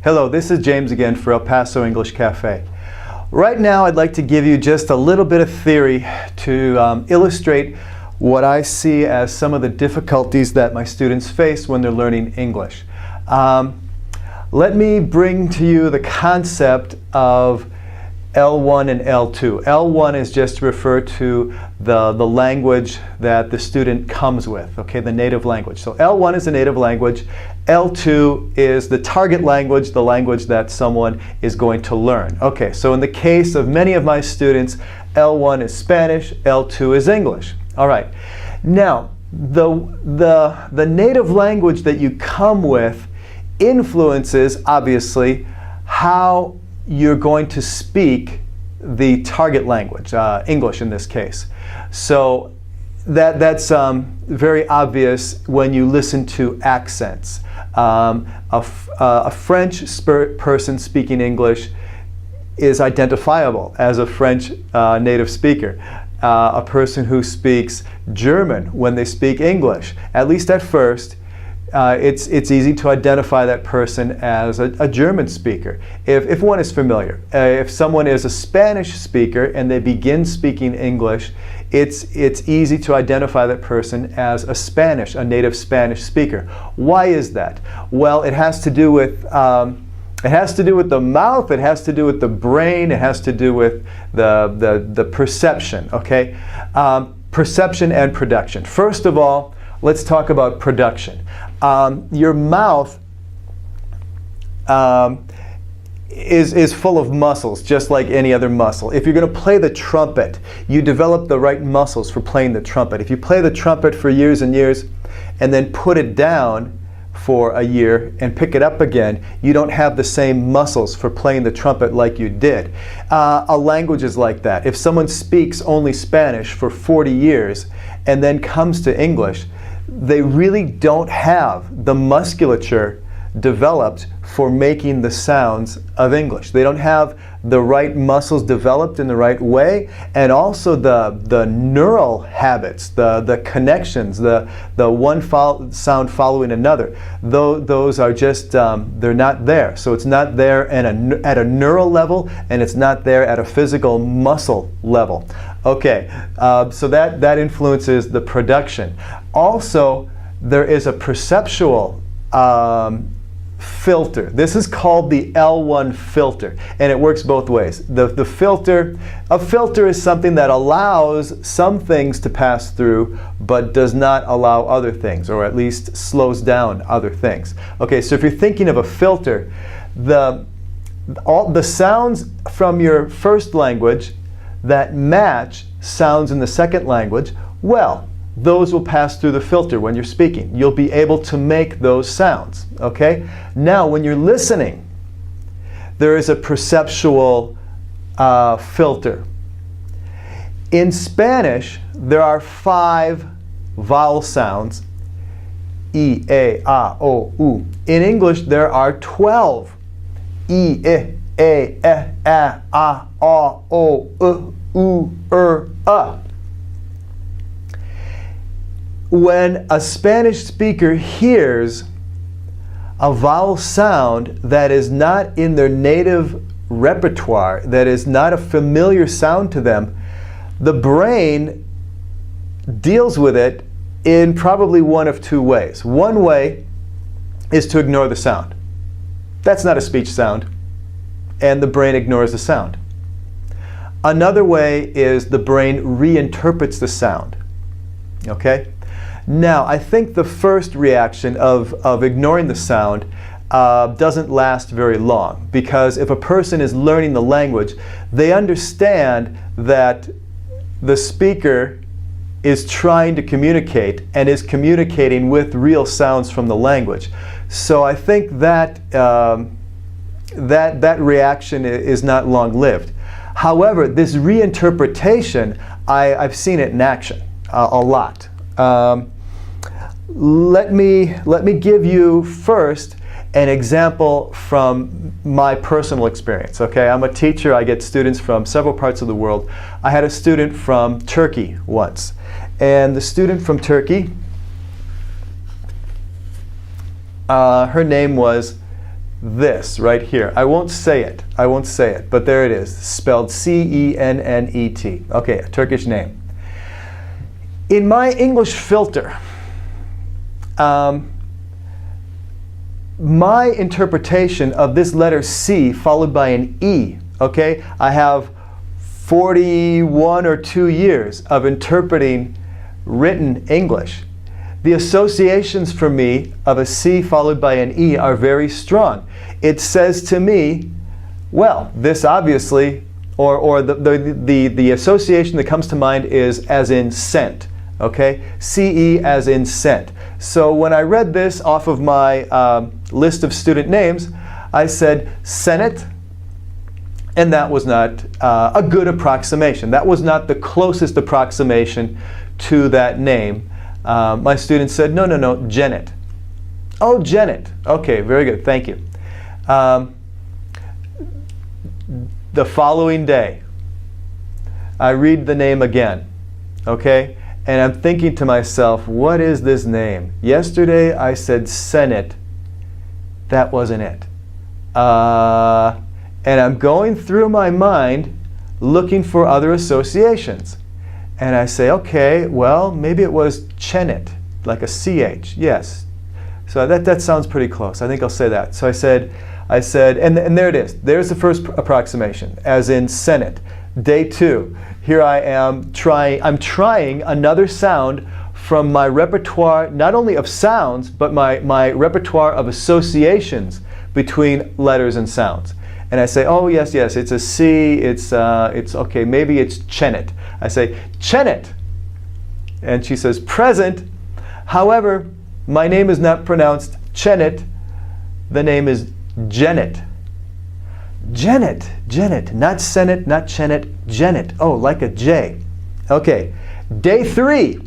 Hello, this is James again for El Paso English Cafe. Right now I'd like to give you just a little bit of theory to illustrate what I see as some of the difficulties that my students face when they're learning English. Let me bring to you the concept of L1 and L2. L1 is just to refer to the language that the student comes with, okay, the native language. So L1 is the native language. L2 is the target language, the language that someone is going to learn. Okay, so in the case of many of my students, L1 is Spanish, L2 is English. All right. Now, the native language that you come with influences, obviously, how you're going to speak the target language, English in this case. So that's very obvious when you listen to accents. A French person speaking English is identifiable as a French native speaker. A person who speaks German when they speak English, at least at first, it's easy to identify that person as a German speaker if one is familiar. If someone is a Spanish speaker and they begin speaking English, it's easy to identify that person as a native Spanish speaker. Why is that? Well, it has to do with the mouth, it has to do with the brain, it has to do with the perception, okay? Perception and production. First of all, let's talk about production. Your mouth is full of muscles, just like any other muscle. If you're going to play the trumpet, you develop the right muscles for playing the trumpet. If you play the trumpet for years and years and then put it down for a year and pick it up again, you don't have the same muscles for playing the trumpet like you did. A language is like that. If someone speaks only Spanish for 40 years and then comes to English, they really don't have the musculature developed for making the sounds of English. They don't have the right muscles developed in the right way, and also the neural habits, the connections, the one sound following another. Those are just, they're not there. So it's not there at a neural level, and it's not there at a physical muscle level. Okay, so that influences the production. Also, there is a perceptual filter. This is called the L1 filter, and it works both ways. A filter is something that allows some things to pass through, but does not allow other things, or at least slows down other things. Okay, so if you're thinking of a filter, all the sounds from your first language that match sounds in the second language, well, those will pass through the filter when you're speaking. You'll be able to make those sounds, okay? Now, when you're listening, there is a perceptual filter. In Spanish, there are 5 vowel sounds, I, A, A, O, U. In English, there are 12, I, E, A, A, O, U, A. When a Spanish speaker hears a vowel sound that is not in their native repertoire, that is not a familiar sound to them, the brain deals with it in probably one of 2 ways. One way is to ignore the sound. That's not a speech sound, and the brain ignores the sound. Another way is the brain reinterprets the sound, okay? Now, I think the first reaction of ignoring the sound doesn't last very long, because if a person is learning the language, they understand that the speaker is trying to communicate and is communicating with real sounds from the language. So I think that that reaction is not long-lived. However, this reinterpretation, I've seen it in action a lot. Let me give you first an example from my personal experience. Okay, I'm a teacher. I get students from several parts of the world. I had a student from Turkey once, and the student from Turkey, her name was this right here. I won't say it. I won't say it, but there it is, spelled C-E-N-N-E-T. Okay, a Turkish name. In my English filter, my interpretation of this letter C followed by an E, okay? I have 41 or 2 years of interpreting written English. The associations for me of a C followed by an E are very strong. It says to me, well, this obviously, or the association that comes to mind is as in sent, okay? C-E as in sent. So when I read this off of my list of student names, I said Senate, and that was not a good approximation. That was not the closest approximation to that name. My student said, no, Janet. Oh, Janet. Okay, very good, thank you. The following day, I read the name again, okay? And I'm thinking to myself, what is this name? Yesterday I said Senate. That wasn't it. And I'm going through my mind looking for other associations. And I say, okay, well, maybe it was Chenet, like a CH, yes. So that sounds pretty close. I think I'll say that. So I said, and there it is. There's the first approximation, as in Senate. Day 2, here I am I'm trying another sound from my repertoire, not only of sounds, but my repertoire of associations between letters and sounds. And I say, oh yes, it's a C, it's okay, maybe it's Chenet. I say, Chenet. And she says, present. However, my name is not pronounced Chenet. The name is Janet. Janet, not Senate, not Chenet, Janet. Oh, like a J. Okay, day 3.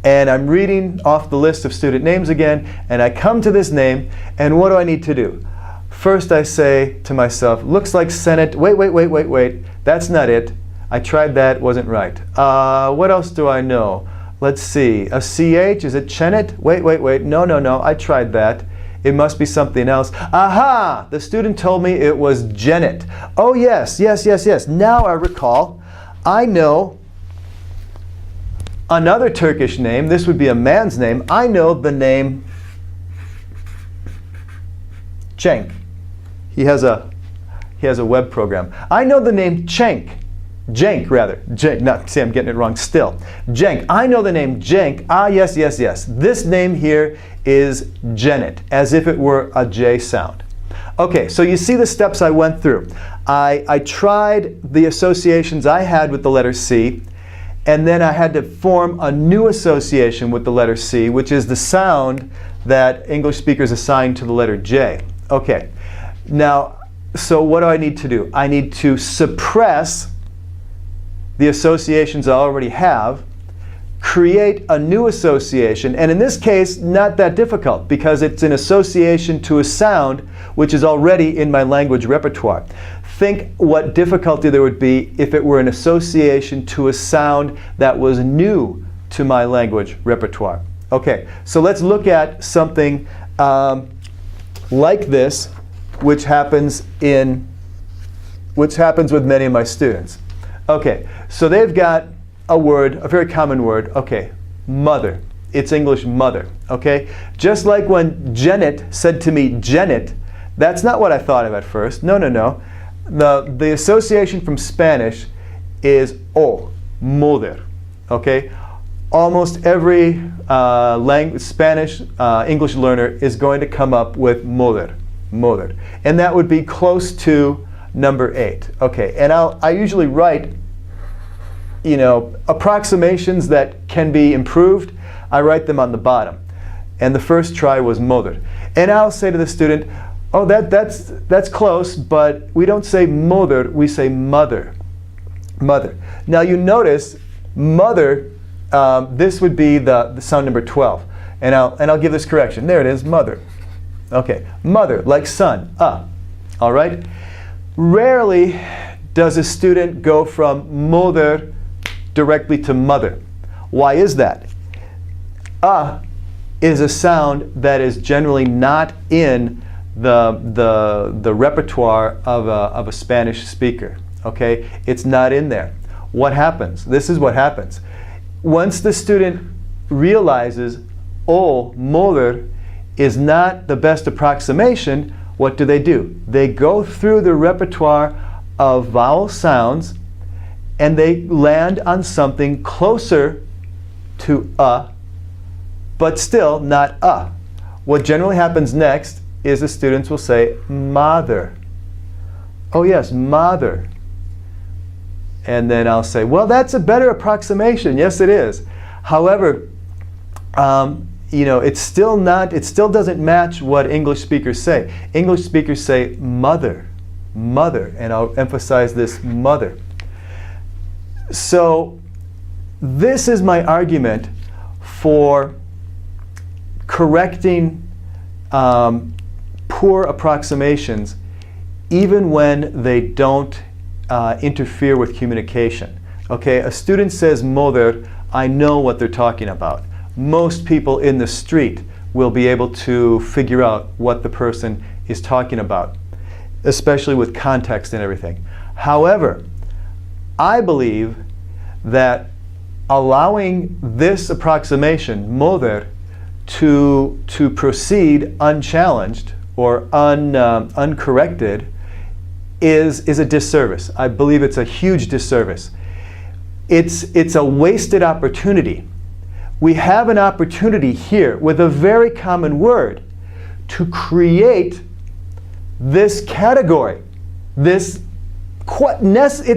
And I'm reading off the list of student names again, and I come to this name, and what do I need to do? First I say to myself, looks like Senate. Wait. That's not it. I tried that, wasn't right. What else do I know? Let's see. A CH, is it Chenet? Wait. No. I tried that. It must be something else. Aha! The student told me it was Janet. Oh yes. Now I recall. I know another Turkish name. This would be a man's name. I know the name Cenk. He has a web program. I know the name Cenk. Cenk, rather. Cenk, not, see, I'm getting it wrong still. Cenk. I know the name Cenk. Ah, yes. This name here is Janet, as if it were a J sound. Okay, so you see the steps I went through. I tried the associations I had with the letter C, and then I had to form a new association with the letter C, which is the sound that English speakers assign to the letter J. Okay, now, so what do I need to do? I need to suppress the associations I already have, create a new association, and in this case, not that difficult because it's an association to a sound which is already in my language repertoire. Think what difficulty there would be if it were an association to a sound that was new to my language repertoire. Okay, so let's look at something like this, which happens with many of my students. Okay, so they've got a word, a very common word, okay, mother. It's English mother, okay? Just like when Janet said to me, Janet, that's not what I thought of at first. No. The association from Spanish is o, mother, okay? Almost every Spanish English learner is going to come up with mother. And that would be close to number 8. Okay, and I usually write, approximations that can be improved. I write them on the bottom. And the first try was mother. And I'll say to the student, oh, that's close, but we don't say mother, we say mother. Mother. Now you notice mother, this would be the sound number 12. And I'll give this correction. There it is, mother. Okay, mother, like son, all right? Rarely does a student go from mother directly to mother. Why is that? Is a sound that is generally not in the repertoire of a Spanish speaker. Okay, it's not in there. What happens? This is what happens. Once the student realizes, oh, mother is not the best approximation, what do? They go through the repertoire of vowel sounds and they land on something closer to but still not What generally happens next is the students will say mother. Oh yes, mother. And then I'll say, well, that's a better approximation. Yes, it is. However, it still doesn't match what English speakers say. English speakers say mother, mother, and I'll emphasize this mother. So this is my argument for correcting poor approximations even when they don't interfere with communication. Okay, a student says mother, I know what they're talking about. Most people in the street will be able to figure out what the person is talking about, especially with context and everything. However, I believe that allowing this approximation, mother, to proceed unchallenged or uncorrected is a disservice. I believe it's a huge disservice. It's a wasted opportunity. We have an opportunity here with a very common word to create this category. It's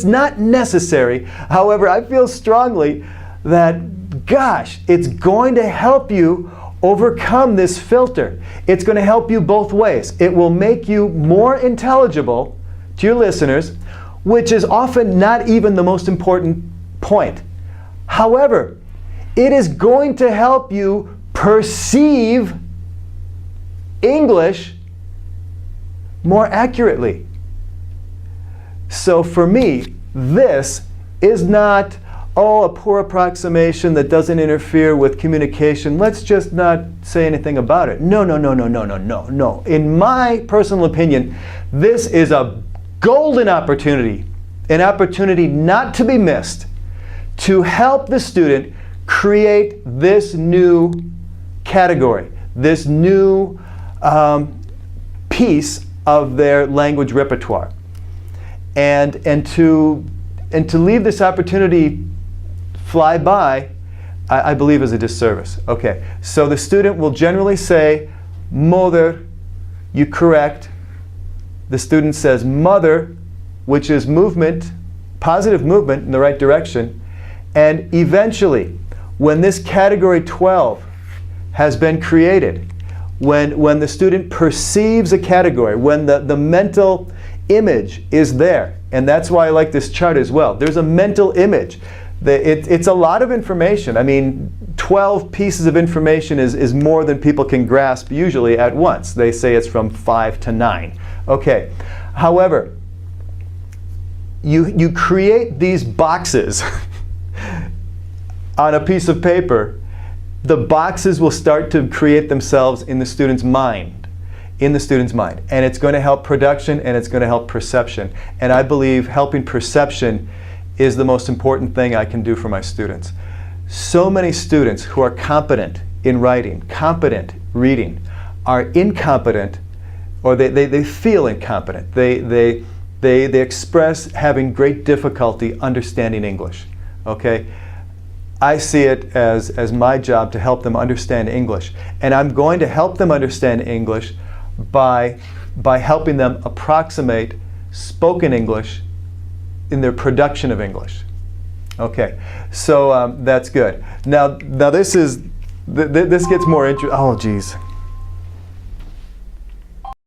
not necessary. However, I feel strongly that, gosh, it's going to help you overcome this filter. It's going to help you both ways. It will make you more intelligible to your listeners, which is often not even the most important point. However, it is going to help you perceive English more accurately. So for me, this is not, a poor approximation that doesn't interfere with communication. Let's just not say anything about it. No. In my personal opinion, this is a golden opportunity, an opportunity not to be missed, to help the student create this new category, this new piece of their language repertoire. And to leave this opportunity fly by, I believe is a disservice. Okay, so the student will generally say, mother, you correct. The student says mother, which is movement, positive movement in the right direction. And eventually, when this category 12 has been created, when the student perceives a category, when the mental image is there, and that's why I like this chart as well. There's a mental image. It's a lot of information. I mean, 12 pieces of information is more than people can grasp usually at once. They say it's from 5 to 9. Okay. However, you create these boxes on a piece of paper. The boxes will start to create themselves in the student's mind. And it's going to help production and it's going to help perception. And I believe helping perception is the most important thing I can do for my students. So many students who are competent in writing, competent reading, are incompetent, or they feel incompetent. They express having great difficulty understanding English. Okay? I see it as my job to help them understand English. And I'm going to help them understand English by helping them approximate spoken English in their production of English. Okay, so that's good. Now this gets more interesting. Oh geez,